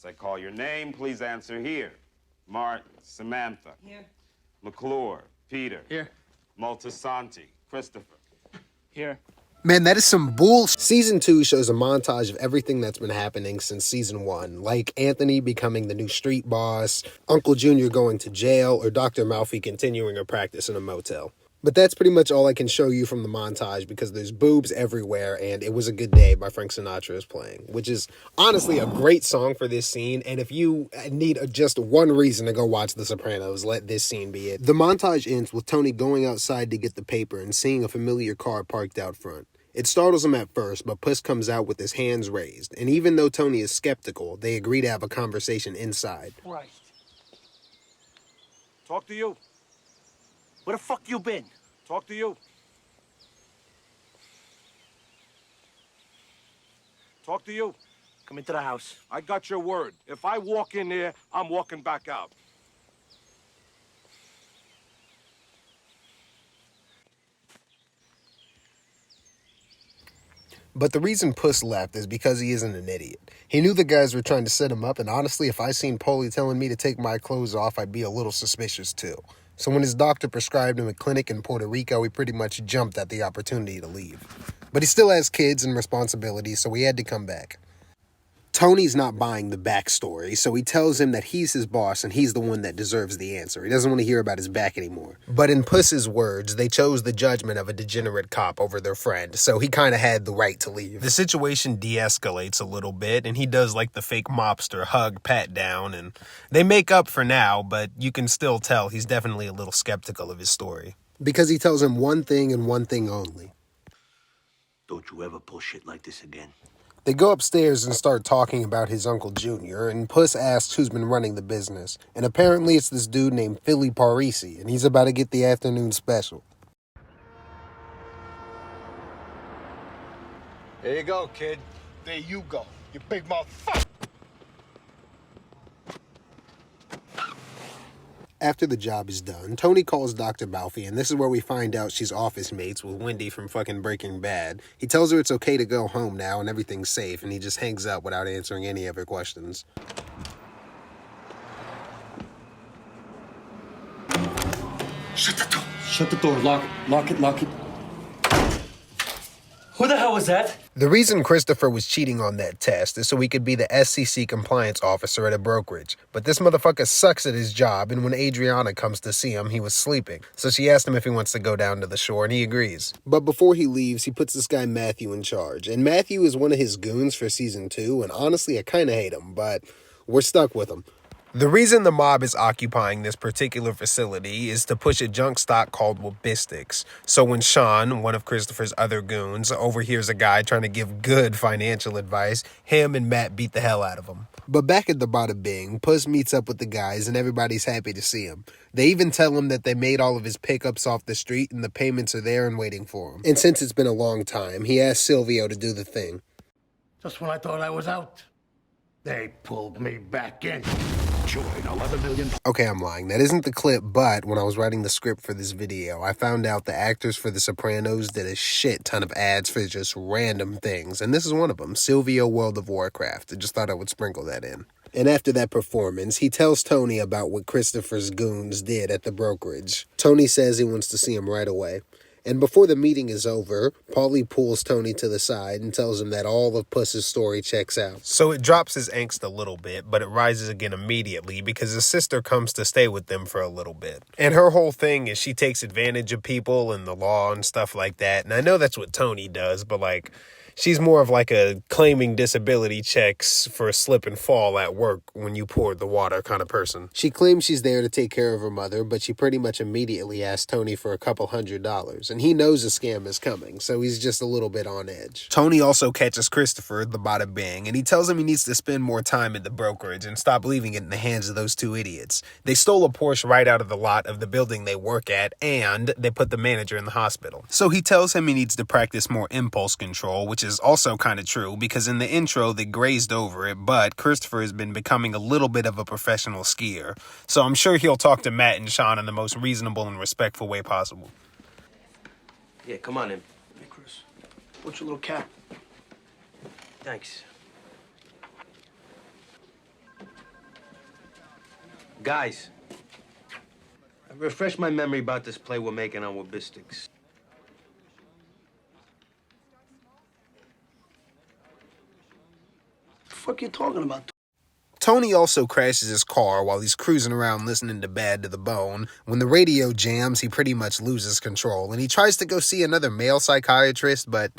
As I call your name, please answer here. Martin, Samantha. Here. McClure, Peter. Here. Moltisanti, Christopher. Here. Man, that is some bullshit. Season 2 shows a montage of everything that's been happening since Season 1, like Anthony becoming the new street boss, Uncle Junior going to jail, or Dr. Malfi continuing her practice in a motel. But that's pretty much all I can show you from the montage because there's boobs everywhere, and It Was a Good Day by Frank Sinatra is playing, which is honestly a great song for this scene, and if you need just one reason to go watch The Sopranos, let this scene be it. The montage ends with Tony going outside to get the paper and seeing a familiar car parked out front. It startles him at first, but Puss comes out with his hands raised, and even though Tony is skeptical, they agree to have a conversation inside. Right. Talk to you. Where the fuck you been? Talk to you. Talk to you. Come into the house. I got your word. If I walk in there, I'm walking back out. But the reason Puss left is because he isn't an idiot. He knew the guys were trying to set him up, and honestly, if I seen Paulie telling me to take my clothes off, I'd be a little suspicious too. So when his doctor prescribed him a clinic in Puerto Rico, he pretty much jumped at the opportunity to leave. But he still has kids and responsibilities, so he had to come back. Tony's not buying the backstory, so he tells him that he's his boss and he's the one that deserves the answer. He doesn't want to hear about his back anymore. But in Puss's words, they chose the judgment of a degenerate cop over their friend, so he kind of had the right to leave. The situation de-escalates a little bit, and he does like the fake mobster hug pat down, and they make up for now, but you can still tell he's definitely a little skeptical of his story. Because he tells him one thing and one thing only. Don't you ever pull shit like this again. They go upstairs and start talking about his Uncle Junior, and Puss asks who's been running the business. And apparently it's this dude named Philly Parisi, and he's about to get the afternoon special. There you go, kid. There you go. You big motherfucker. After the job is done, Tony calls Dr. Balfi, and this is where we find out she's office mates with Wendy from fucking Breaking Bad. He tells her it's okay to go home now and everything's safe, and he just hangs up without answering any of her questions. Shut the door. Shut the door. Lock it. Lock it. Lock it. Who the hell was that? The reason Christopher was cheating on that test is so he could be the SCC compliance officer at a brokerage. But this motherfucker sucks at his job, and when Adriana comes to see him, he was sleeping. So she asked him if he wants to go down to the shore, and he agrees. But before he leaves, he puts this guy Matthew in charge. And Matthew is one of his goons for season 2, and honestly, I kind of hate him, but we're stuck with him. The reason the mob is occupying this particular facility is to push a junk stock called Wabistics. So when Sean, one of Christopher's other goons, overhears a guy trying to give good financial advice, him and Matt beat the hell out of him. But back at the Bada Bing, Puss meets up with the guys and everybody's happy to see him. They even tell him that they made all of his pickups off the street and the payments are there and waiting for him. And since it's been a long time, he asked Silvio to do the thing. Just when I thought I was out, they pulled me back in. Join 11 million. Okay, I'm lying. That isn't the clip, but when I was writing the script for this video, I found out the actors for The Sopranos did a shit ton of ads for just random things, and this is one of them, Silvio World of Warcraft. I just thought I would sprinkle that in. And after that performance, he tells Tony about what Christopher's goons did at the brokerage. Tony says he wants to see him right away. And before the meeting is over, Paulie pulls Tony to the side and tells him that all of Puss's story checks out. So it drops his angst a little bit, but it rises again immediately because his sister comes to stay with them for a little bit. And her whole thing is she takes advantage of people and the law and stuff like that. And I know that's what Tony does, but like, she's more of like a claiming disability checks for a slip and fall at work when you poured the water kind of person. She claims she's there to take care of her mother, but she pretty much immediately asks Tony for a couple $100. And he knows a scam is coming, so he's just a little bit on edge. Tony also catches Christopher, the Bada Bing, and he tells him he needs to spend more time at the brokerage and stop leaving it in the hands of those two idiots. They stole a Porsche right out of the lot of the building they work at, and they put the manager in the hospital. So he tells him he needs to practice more impulse control, which is also kind of true because in the intro they grazed over it, but Christopher has been becoming a little bit of a professional skier. So I'm sure he'll talk to Matt and Sean in the most reasonable and respectful way possible. Yeah, come on in. Hey, Chris, what's your little cap? Thanks. Guys, refresh my memory about this play we're making on Wabistics. What the fuck you talking about? Tony also crashes his car while he's cruising around listening to Bad to the Bone. When the radio jams, he pretty much loses control, and he tries to go see another male psychiatrist, but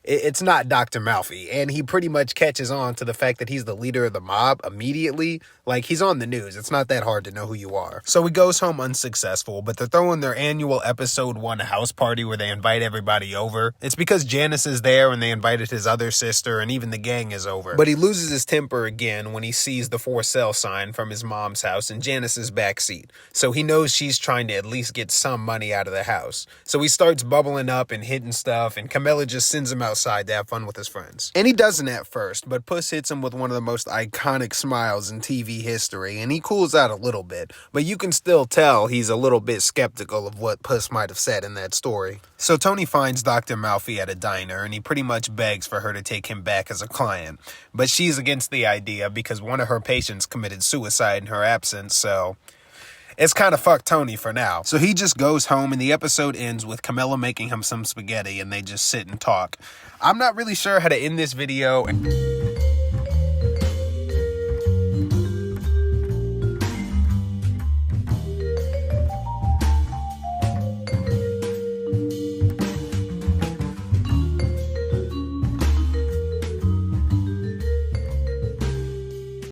it's not Dr. Malfi, and he pretty much catches on to the fact that he's the leader of the mob immediately. Like, he's on the news. It's not that hard to know who you are. So he goes home unsuccessful, but they're throwing their annual episode 1 house party where they invite everybody over. It's because Janice is there and they invited his other sister, and even the gang is over. But he loses his temper again when he sees the for sale sign from his mom's house in Janice's backseat. So he knows she's trying to at least get some money out of the house. So he starts bubbling up and hitting stuff, and Camilla just sends him outside to have fun with his friends. And he doesn't at first, but Puss hits him with one of the most iconic smiles in TV history, and he cools out a little bit, but you can still tell he's a little bit skeptical of what Puss might have said in that story. So Tony finds Dr. Malfi at a diner, and he pretty much begs for her to take him back as a client, but she's against the idea because one of her patients committed suicide in her absence, so it's kind of fucked Tony for now. So he just goes home, and the episode ends with Camilla making him some spaghetti, and they just sit and talk. I'm not really sure how to end this video.